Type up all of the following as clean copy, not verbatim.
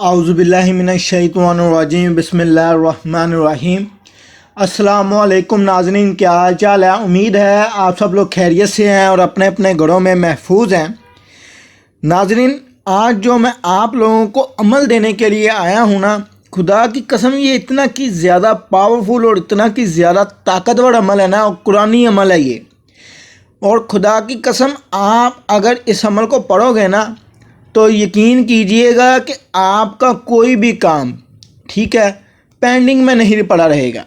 आउज़ुबिल्लाहि मिनश्शैतानिर्रजीम बिस्मिल्लाहिर्रहमानिर्रहीम। अस्सलामु अलैकुम नाज़रीन, क्या हाल चाल है। उम्मीद है आप सब लोग खैरियत से हैं और अपने अपने घरों में महफूज हैं। नाज़रीन, आज जो मैं आप लोगों को अमल देने के लिए आया हूँ ना, खुदा की कसम ये इतना कि ज़्यादा पावरफुल और इतना कि ज़्यादा ताकतवर अमल है ना, और कुरानी अमल है ये। और खुदा की कसम आप अगर इस अमल को पढ़ोगे ना तो यकीन कीजिएगा कि आपका कोई भी काम, ठीक है, पेंडिंग में नहीं पड़ा रहेगा।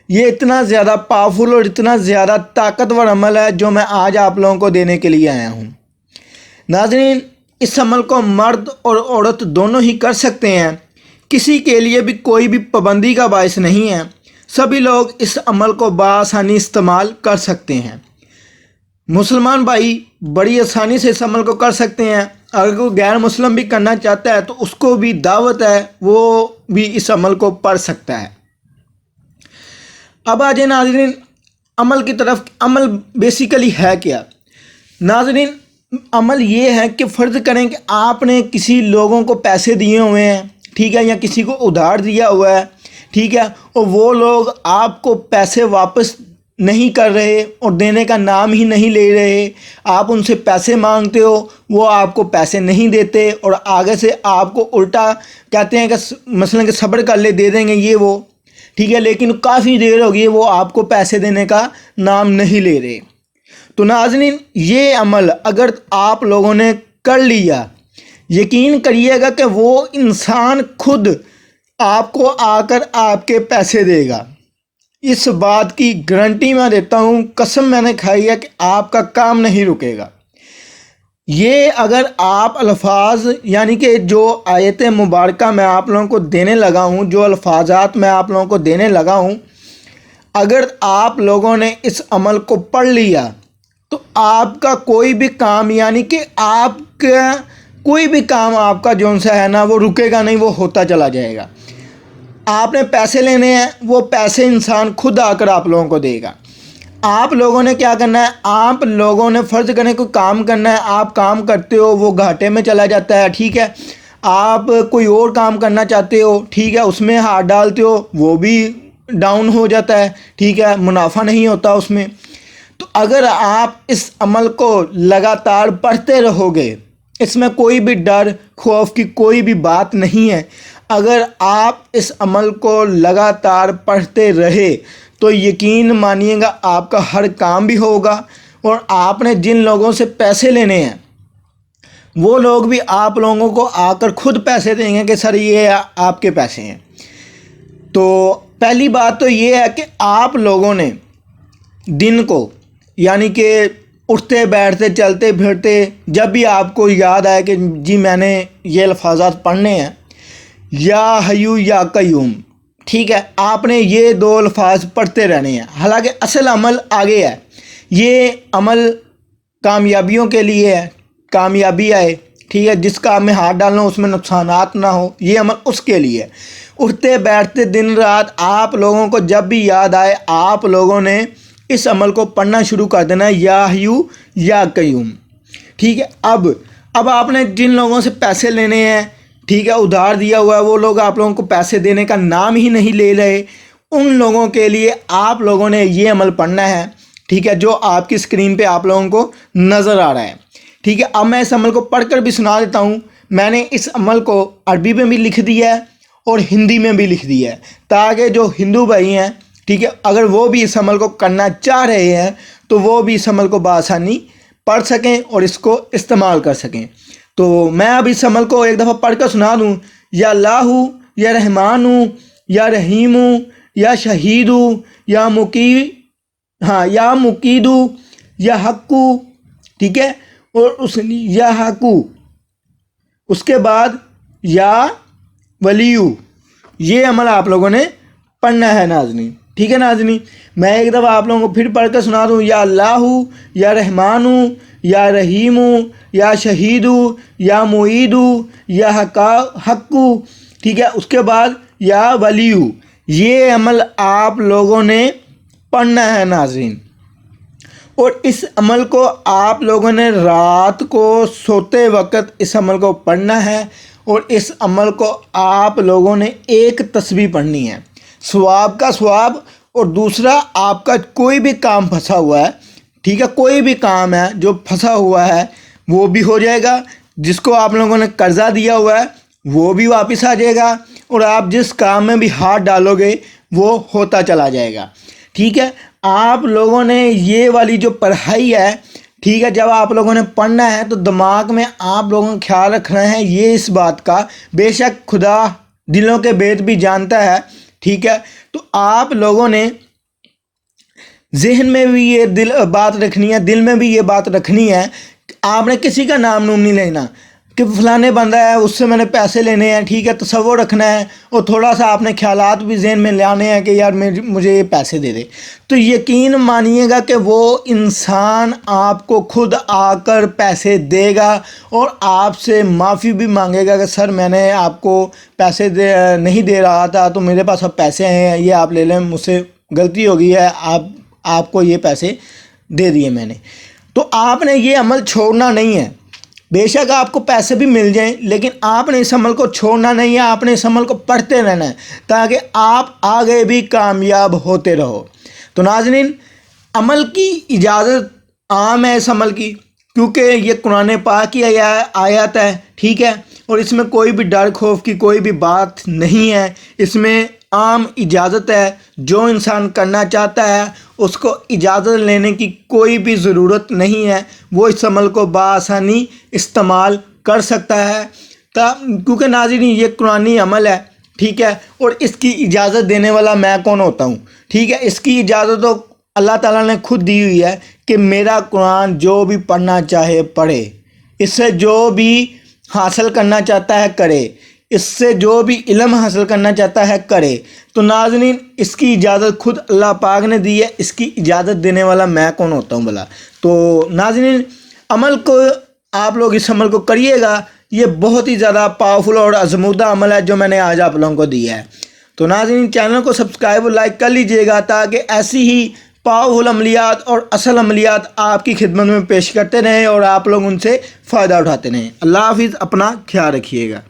ये इतना ज़्यादा पावरफुल और इतना ज़्यादा ताकतवर अमल है जो मैं आज आप लोगों को देने के लिए आया हूँ। नाज़रीन, इस अमल को मर्द और औरत दोनों ही कर सकते हैं। किसी के लिए भी कोई भी पाबंदी का बायस नहीं है। सभी लोग इस अमल को बआसानी इस्तेमाल कर सकते हैं। मुसलमान भाई बड़ी आसानी से इस अमल को कर सकते हैं। अगर कोई गैर मुस्लिम भी करना चाहता है तो उसको भी दावत है, वो भी इस अमल को पढ़ सकता है। अब आ जाए नाज़रीन अमल की तरफ। अमल बेसिकली है क्या नाज़रीन? अमल ये है कि फ़र्ज़ करें कि आपने किसी लोगों को पैसे दिए हुए हैं, ठीक है, या किसी को उधार दिया हुआ है, ठीक है, और वो लोग आपको पैसे वापस नहीं कर रहे और देने का नाम ही नहीं ले रहे। आप उनसे पैसे मांगते हो, वो आपको पैसे नहीं देते और आगे से आपको उल्टा कहते हैं कि मसलन कि सब्र कर ले, दे देंगे ये वो, ठीक है, लेकिन काफ़ी देर हो गई वो आपको पैसे देने का नाम नहीं ले रहे। तो नाज़रीन, ये अमल अगर आप लोगों ने कर लिया, यकीन करिएगा कि वो इंसान खुद आपको आकर आपके पैसे देगा। इस बात की गारंटी मैं देता हूँ, कसम मैंने खाई है कि आपका काम नहीं रुकेगा। ये अगर आप अल्फाज यानी कि जो आयत मुबारक मैं आप लोगों को देने लगा हूँ, जो अल्फाजात मैं आप लोगों को देने लगा हूँ, अगर आप लोगों ने इस अमल को पढ़ लिया तो आपका कोई भी काम यानी कि आपका कोई भी काम आपका जौन सा है ना वो रुकेगा नहीं, वो होता चला जाएगा। आपने पैसे लेने हैं, वो पैसे इंसान खुद आकर आप लोगों को देगा। आप लोगों ने क्या करना है, आप लोगों ने फ़र्ज़ करें कोई काम करना है, आप काम करते हो, वो घाटे में चला जाता है, ठीक है, आप कोई और काम करना चाहते हो, ठीक है, उसमें हाथ डालते हो, वो भी डाउन हो जाता है, ठीक है, मुनाफा नहीं होता उसमें। तो अगर आप इस अमल को लगातार पढ़ते रहोगे, इसमें कोई भी डर खौफ की कोई भी बात नहीं है। अगर आप इस अमल को लगातार पढ़ते रहे तो यकीन मानिएगा आपका हर काम भी होगा और आपने जिन लोगों से पैसे लेने हैं वो लोग भी आप लोगों को आकर खुद पैसे देंगे कि सर ये आपके पैसे हैं। तो पहली बात तो ये है कि आप लोगों ने दिन को यानी कि उठते बैठते चलते फिरते जब भी आपको याद आए कि जी मैंने ये अल्फाजात पढ़ने हैं, या हय्यू या कय्यूम, ठीक है, आपने ये दो अल्फाज पढ़ते रहने हैं। हालांकि असल अमल आगे है। ये अमल कामयाबियों के लिए है, कामयाबी आए, ठीक है, जिस काम में हाथ डालना उसमें नुकसानात ना हो, ये अमल उसके लिए है। उठते बैठते दिन रात आप लोगों को जब भी याद आए आप लोगों ने इस अमल को पढ़ना शुरू कर देना है, या हय्यू या कय्यूम, ठीक है। अब आपने जिन लोगों से पैसे लेने हैं, ठीक है, उधार दिया हुआ है, वो लोग आप लोगों को पैसे देने का नाम ही नहीं ले रहे, उन लोगों के लिए आप लोगों ने ये अमल पढ़ना है, ठीक है, जो आपकी स्क्रीन पे आप लोगों को नज़र आ रहा है, ठीक है। अब मैं इस अमल को पढ़कर भी सुना देता हूँ। मैंने इस अमल को अरबी में भी लिख दिया है और हिंदी में भी लिख दिया है, ताकि जो हिंदू भाई हैं, ठीक है, अगर वो भी इस अमल को करना चाह रहे हैं तो वो भी इस अमल को बआसानी पढ़ सकें और इसको इस्तेमाल कर सकें। तो मैं अब इस अमल को एक दफ़ा पढ़ कर सुना दूँ। या अल्लाहु या रहमानु या रहीमु या शहीदु या या मुकीदु या हक्कु, ठीक है, और उस या हक्कु, उसके बाद या वलीयु, ये अमल आप लोगों ने पढ़ना है नाज़रीन, ठीक है। नाज़रीन, मैं एक दफ़ा आप लोगों को फिर पढ़ कर सुना दूँ। या अल्लाहु या रहमानु या रहीमु या शहीदु या मुईदु या हक्कु, ठीक है, उसके बाद या वलीयु, ये अमल आप लोगों ने पढ़ना है नाज़रीन। और इस अमल को आप लोगों ने रात को सोते वक्त इस अमल को पढ़ना है اور اس عمل کو آپ لوگوں نے ایک تسبیح پڑھنی ہے، ثواب کا ثواب، اور دوسرا آپ کا کوئی بھی کام پھنسا ہوا ہے، ٹھیک ہے، کوئی بھی کام ہے جو پھنسا ہوا ہے وہ بھی ہو جائے گا، جس کو آپ لوگوں نے قرضہ دیا ہوا ہے وہ بھی واپس آ جائے گا، اور آپ جس کام میں بھی ہاتھ ڈالو گے وہ ہوتا چلا جائے گا، ٹھیک ہے۔ آپ لوگوں نے یہ والی جو پڑھائی ہے، ٹھیک ہے، جب آپ لوگوں نے پڑھنا ہے تو دماغ میں آپ لوگوں کو خیال رکھنا ہے یہ اس بات کا، بے شک خدا دلوں کے بھید بھی جانتا ہے، ٹھیک ہے، تو آپ لوگوں نے ذہن میں بھی یہ بات رکھنی ہے، دل میں بھی یہ بات رکھنی ہے، آپ نے کسی کا نام نہیں لینا کہ فلانے بندہ ہے اس سے میں نے پیسے لینے ہیں، ٹھیک ہے، تصور رکھنا ہے، اور تھوڑا سا آپ نے خیالات بھی ذہن میں لانے ہیں کہ یار مجھے یہ پیسے دے دے، تو یقین مانیے گا کہ وہ انسان آپ کو خود آ کر پیسے دے گا اور آپ سے معافی بھی مانگے گا کہ سر میں نے آپ کو پیسے نہیں دے رہا تھا، تو میرے پاس اب پیسے ہیں، یہ آپ لے لیں، مجھ سے غلطی ہو گئی ہے، آپ کو یہ پیسے دے دیے میں نے۔ تو آپ نے یہ عمل چھوڑنا نہیں ہے، بے شک آپ کو پیسے بھی مل جائیں لیکن آپ نے اس عمل کو چھوڑنا نہیں ہے، آپ نے اس عمل کو پڑھتے رہنا ہے تاکہ آپ آگے بھی کامیاب ہوتے رہو۔ تو ناظرین، عمل کی اجازت عام ہے اس عمل کی، کیونکہ یہ قرآن پاک کی آیات ہے، ٹھیک ہے، اور اس میں کوئی بھی ڈر خوف کی کوئی بھی بات نہیں ہے، اس میں عام اجازت ہے، جو انسان کرنا چاہتا ہے اس کو اجازت لینے کی کوئی بھی ضرورت نہیں ہے، وہ اس عمل کو بآسانی استعمال کر سکتا ہے، کیونکہ ناظرین یہ قرآنی عمل ہے، ٹھیک ہے، اور اس کی اجازت دینے والا میں کون ہوتا ہوں، ٹھیک ہے، اس کی اجازت تو اللہ تعالیٰ نے خود دی ہوئی ہے کہ میرا قرآن جو بھی پڑھنا چاہے پڑھے، اس سے جو بھی حاصل کرنا چاہتا ہے کرے، اس سے جو بھی علم حاصل کرنا چاہتا ہے کرے۔ تو ناظرین اس کی اجازت خود اللہ پاک نے دی ہے، اس کی اجازت دینے والا میں کون ہوتا ہوں بھلا۔ تو ناظرین عمل کو آپ لوگ اس عمل کو کریے گا، یہ بہت ہی زیادہ پاورفل اور آزمودہ عمل ہے جو میں نے آج آپ لوگوں کو دیا ہے۔ تو ناظرین چینل کو سبسکرائب اور لائک کر لیجئے گا تاکہ ایسی ہی پاورفل عملیات اور اصل عملیات آپ کی خدمت میں پیش کرتے رہیں اور آپ لوگ ان سے فائدہ اٹھاتے رہیں۔ اللہ حافظ، اپنا خیال رکھیے گا۔